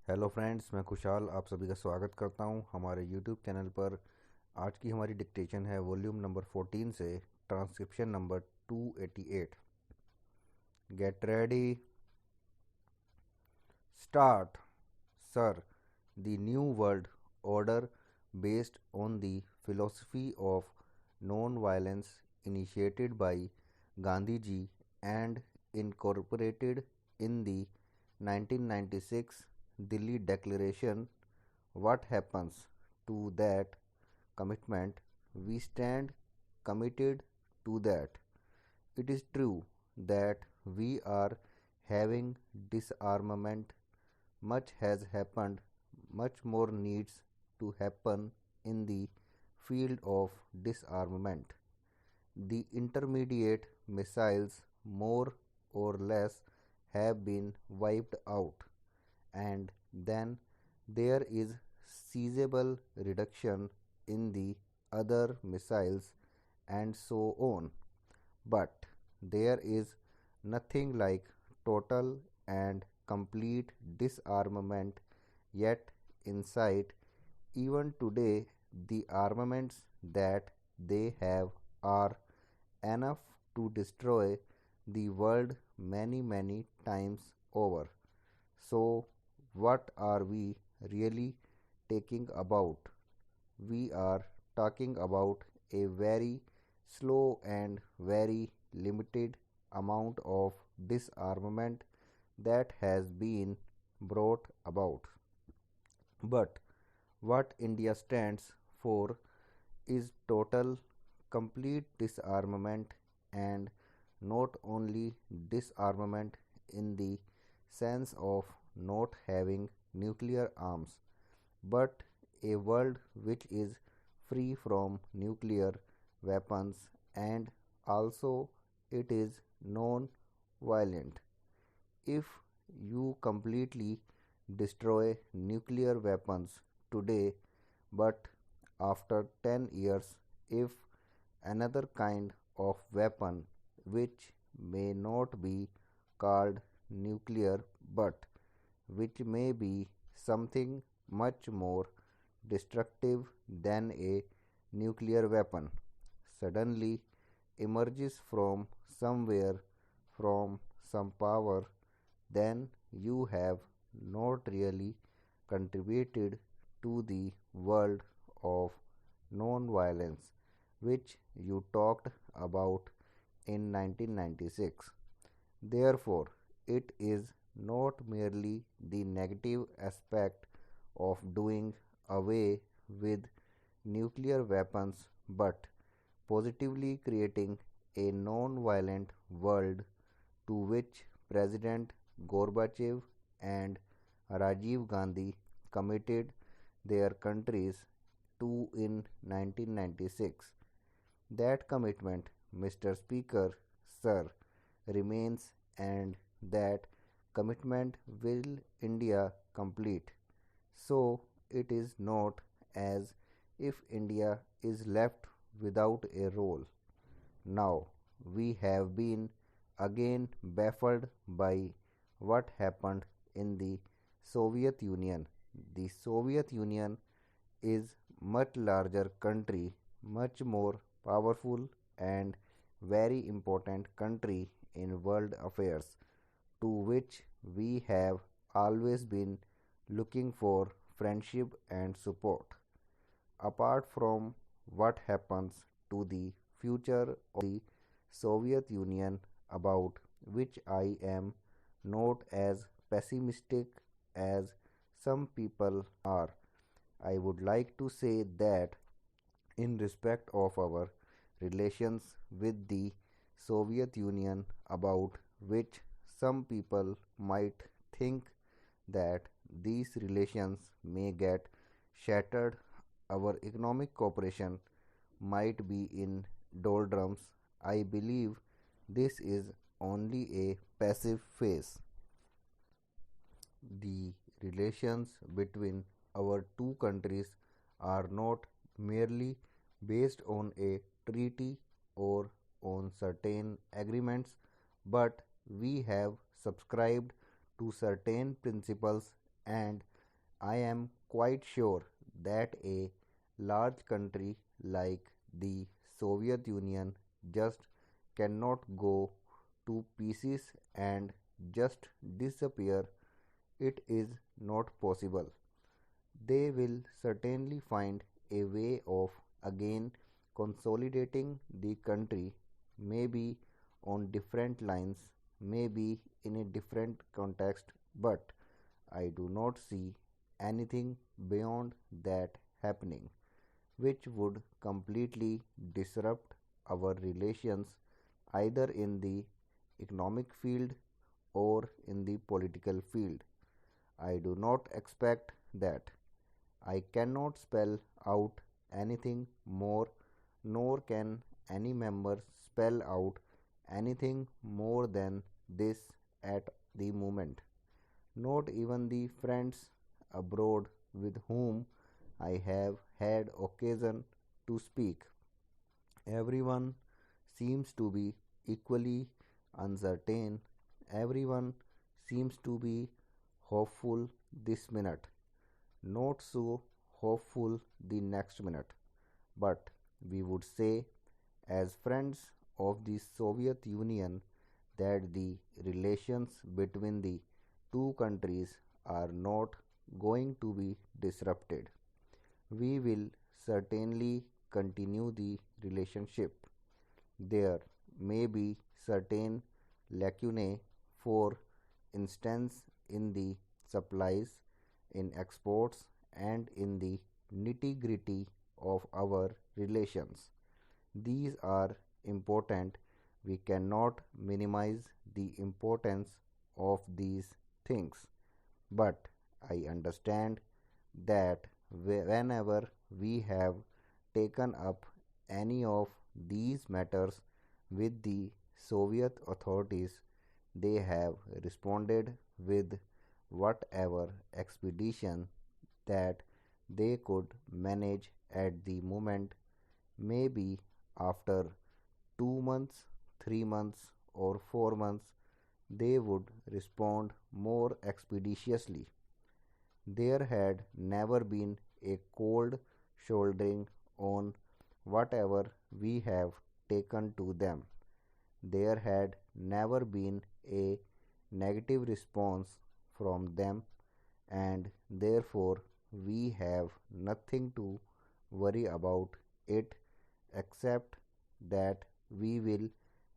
Hello friends, मैं खुशाल आप सभी का स्वागत करता हूं हमारे यूट्यूब चैनल पर। आज की हमारी डिक्टेशन है वॉल्यूम नंबर 14 से transcription number 288। Get ready, start. Sir, the new world order based on the philosophy of non-violence initiated by Gandhiji and incorporated in the 1996 Delhi Declaration. What happens to that commitment? We stand committed to that. It is true that we are having disarmament. Much has happened, much more needs to happen in the field of disarmament. The intermediate missiles, more or less, have been wiped out, and then there is seizable reduction in the other missiles, and so on. But there is nothing like total and complete disarmament yet in sight. Even today, the armaments that they have are enough to destroy the world many, many times over. So, what are we really talking about? We are talking about a very slow and very limited amount of disarmament that has been brought about. But what India stands for is total, complete disarmament, and not only disarmament in the sense of not having nuclear arms, but a world which is free from nuclear weapons, and also it is non violent. If you completely destroy nuclear weapons today, but after 10 years, if another kind of weapon, which may not be called nuclear but which may be something much more destructive than a nuclear weapon, suddenly emerges from somewhere, from some power, then you have not really contributed to the world of non-violence which you talked about in 1996. Therefore, it is not merely the negative aspect of doing away with nuclear weapons but positively creating a non-violent world to which President Gorbachev and Rajiv Gandhi committed their countries to in 1996. That commitment, Mr. Speaker, Sir, remains, and that commitment will India complete. So it is not as if India is left without a role. Now we have been again baffled by what happened in the Soviet Union. The Soviet Union is much larger country, much more powerful and very important country in world affairs, to which we have always been looking for friendship and support. Apart from what happens to the future of the Soviet Union, about which I am not as pessimistic as some people are, I would like to say that in respect of our relations with the Soviet Union, about which some people might think that these relations may get shattered, our economic cooperation might be in doldrums. I believe this is only a passive phase. The relations between our two countries are not merely based on a treaty or on certain agreements, but we have subscribed to certain principles and I am quite sure that a large country like the Soviet Union just cannot go to pieces and just disappear. It is not possible. They will certainly find a way of again consolidating the country, maybe on different lines, maybe in a different context, but I do not see anything beyond that happening, which would completely disrupt our relations either in the economic field or in the political field. I do not expect that. I cannot spell out anything more, nor can any member spell out anything more than this at the moment. Not even the friends abroad with whom I have had occasion to speak. Everyone seems to be equally uncertain. Everyone seems to be hopeful this minute, not so hopeful the next minute. But we would say, as friends of the Soviet Union, that the relations between the two countries are not going to be disrupted. We will certainly continue the relationship. There may be certain lacunae, for instance, in the supplies, in exports, and in the nitty gritty of our relations. These are important. We cannot minimize the importance of these things. But I understand that whenever we have taken up any of these matters with the Soviet authorities, they have responded with whatever expedition that they could manage at the moment. Maybe after 2 months, 3 months, or 4 months, they would respond more expeditiously. There had never been a cold shouldering on whatever we have taken to them. There had never been a negative response from them, and therefore we have nothing to worry about it except that we will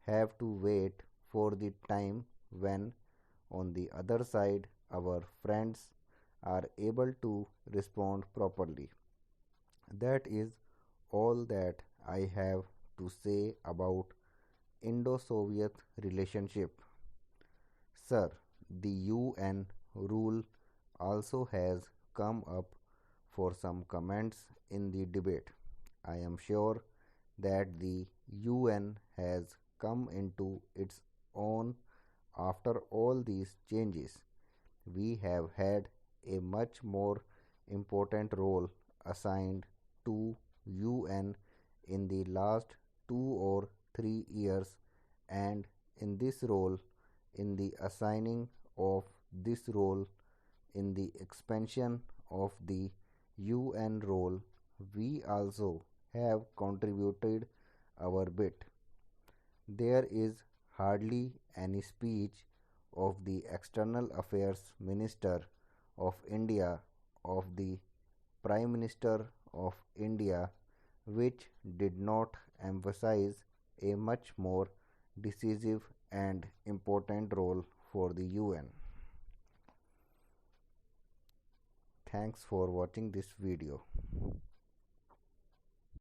have to wait for the time when, on the other side, our friends are able to respond properly. That is all that I have to say about Indo Soviet relationship. Sir, the UN rule also has come up for some comments in the debate. I am sure that the UN has come into its own after all these changes. We have had a much more important role assigned to UN in the last 2 or 3 years, and in this role, in the assigning of this role, in the expansion of the UN role, we also have contributed our bit. There is hardly any speech of the External Affairs Minister of India, of the Prime Minister of India, which did not emphasize a much more decisive and important role for the UN. Thanks for watching this video.